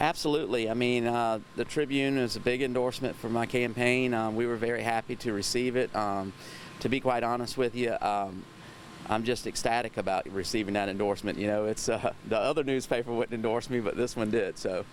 Absolutely. I mean, the Tribune is a big endorsement for my campaign. We were very happy to receive it. To be quite honest with you, I'm just ecstatic about receiving that endorsement. You know, it's the other newspaper wouldn't endorse me, but this one did. So.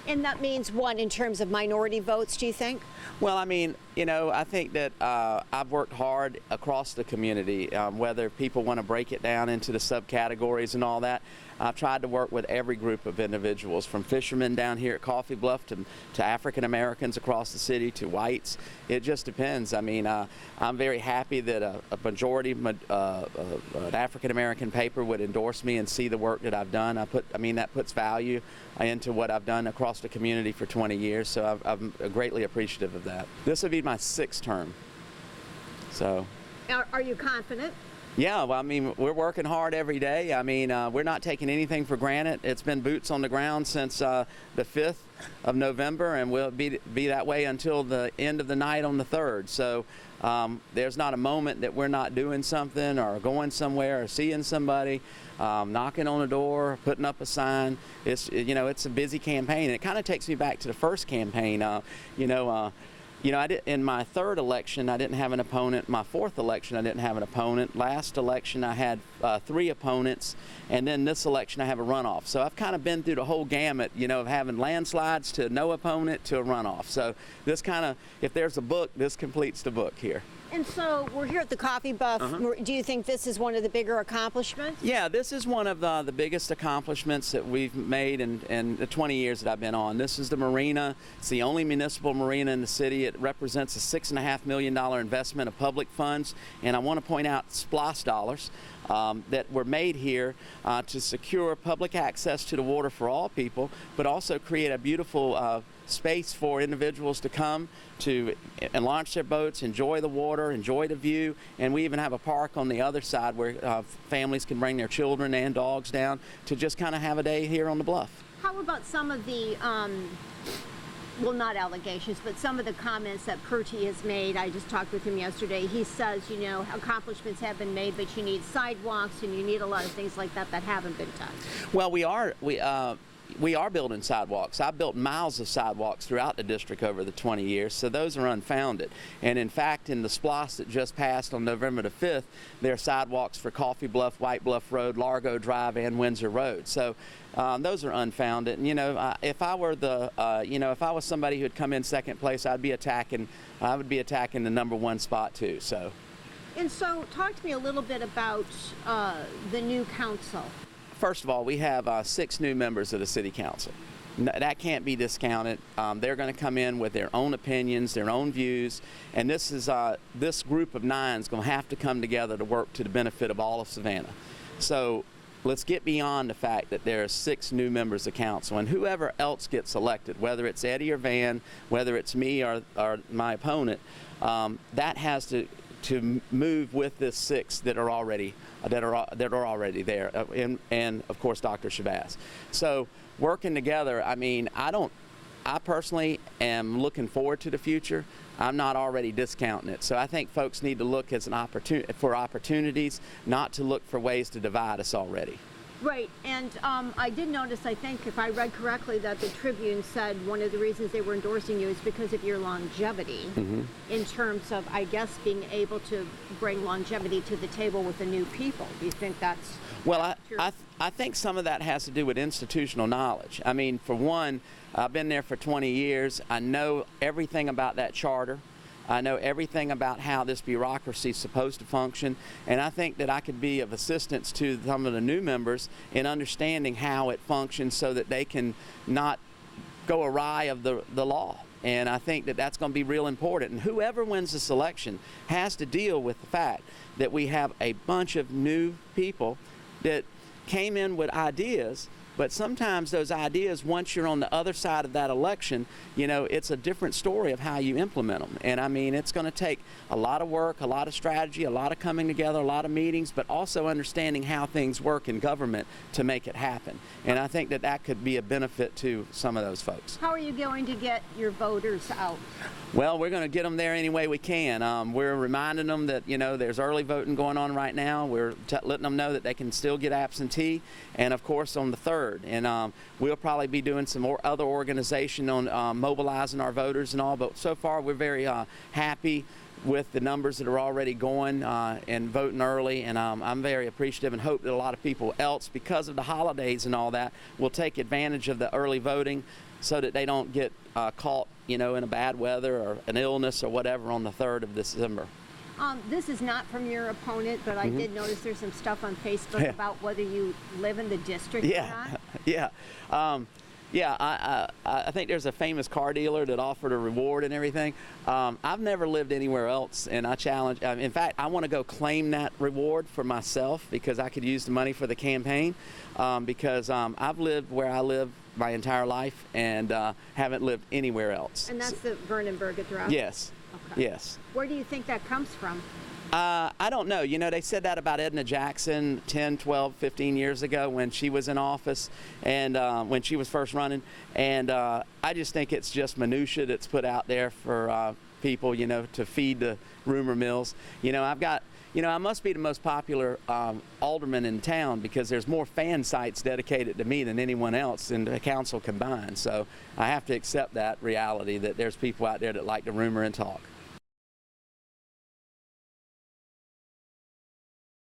And that means what in terms of minority votes, do you think? Well, I mean, you know, I think that I've worked hard across the community, whether people want to break it down into the subcategories and all that. I've tried to work with every group of individuals, from fishermen down here at Coffee Bluff to African Americans across the city to whites. It just depends. I mean, I'm very happy that a majority an African American paper would endorse me and see the work that I've done. That puts value into what I've done across the community for 20 years, so I'm greatly appreciative of that. This would be my 6th term. So. Are you confident? Yeah, well, I mean, we're working hard every day. I mean, we're not taking anything for granted. It's been boots on the ground since the 5th of November, and we'll be that way until the end of the night on the 3rd. So there's not a moment that we're not doing something or going somewhere or seeing somebody, knocking on a door, putting up a sign. It's a busy campaign. And it kind of takes me back to the first campaign. In my 3rd election, I didn't have an opponent. My 4th election, I didn't have an opponent. Last election, I had 3 opponents. And then this election, I have a runoff. So I've kind of been through the whole gamut, of having landslides to no opponent to a runoff. So this kind of, if there's a book, this completes the book here. And so we're here at the Coffee Buff. Do you think this is one of the bigger accomplishments? Yeah, this is one of the biggest accomplishments that we've made in the 20 years that I've been on. This is the Marina. It's the only municipal marina in the city. It represents a $6.5 million investment of public funds. And I want to point out SPLOST dollars that were made here to secure public access to the water for all people, but also create a beautiful space for individuals to come to and launch their boats, enjoy the water, enjoy the view, and we even have a park on the other side where families can bring their children and dogs down to just kind of have a day here on the bluff. How about some of the, well, not allegations, but some of the comments that Purtee has made? I just talked with him yesterday. He says, accomplishments have been made, but you need sidewalks and you need a lot of things like that that haven't been done. Well, we are building sidewalks. I've built miles of sidewalks throughout the district over the 20 years, so those are unfounded. And in fact, in the SPLOST that just passed on November the 5th, there are sidewalks for Coffee Bluff, White Bluff Road, Largo Drive, and Windsor Road. So those are unfounded. And, if I were if I was somebody who had come in 2nd place, I would be attacking the #1 spot too. So. And so, talk to me a little bit about the new council. First of all, we have 6 new members of the City Council. That can't be discounted. They're going to come in with their own opinions, their own views, and this group of 9 is going to have to come together to work to the benefit of all of Savannah. So let's get beyond the fact that there are 6 new members of council, and whoever else gets elected, whether it's Eddie or Van, whether it's me or my opponent, that has to move with this 6 that are already there, and of course Dr. Shabazz. So working together, I mean, I personally am looking forward to the future. I'm not already discounting it. So I think folks need to look as for opportunities, not to look for ways to divide us already. Right, and I did notice, I think, if I read correctly, that the Tribune said one of the reasons they were endorsing you is because of your longevity, in terms of, I guess, being able to bring longevity to the table with the new people. Do you think that's... Well, I think some of that has to do with institutional knowledge. I mean, for one, I've been there for 20 years. I know everything about that charter. I know everything about how this bureaucracy is supposed to function, and I think that I could be of assistance to some of the new members in understanding how it functions so that they can not go awry of the law. And I think that that's going to be real important. And whoever wins this election has to deal with the fact that we have a bunch of new people that came in with ideas, but sometimes those ideas, once you're on the other side of that election, it's a different story of how you implement them. And I mean, it's going to take a lot of work, a lot of strategy, a lot of coming together, a lot of meetings, but also understanding how things work in government to make it happen. And I think that that could be a benefit to some of those folks. How are you going to get your voters out? Well, we're going to get them there any way we can. We're reminding them that, there's early voting going on right now. We're letting them know that they can still get absentee. And of course, on the 3rd, 3rd, and we'll probably be doing some more other organization on mobilizing our voters and all. But so far, we're very happy with the numbers that are already going and voting early, and I'm very appreciative and hope that a lot of people else, because of the holidays and all that, will take advantage of the early voting so that they don't get caught, in a bad weather or an illness or whatever on the 3rd of December. This is not from your opponent, but I did notice there's some stuff on Facebook about whether you live in the district or not. I think there's a famous car dealer that offered a reward and everything. I've never lived anywhere else, and I challenge. In fact, I want to go claim that reward for myself because I could use the money for the campaign. Because I've lived where I live my entire life and haven't lived anywhere else. And that's the Vernonburg address? Yes. Okay. Yes. Where do you think that comes from? I don't know. They said that about Edna Jackson 10, 12, 15 years ago when she was in office and when she was first running. And I just think it's just minutia that's put out there for people, to feed the rumor mills. I must be the most popular alderman in town because there's more fan sites dedicated to me than anyone else in the council combined. So I have to accept that reality that there's people out there that like to rumor and talk.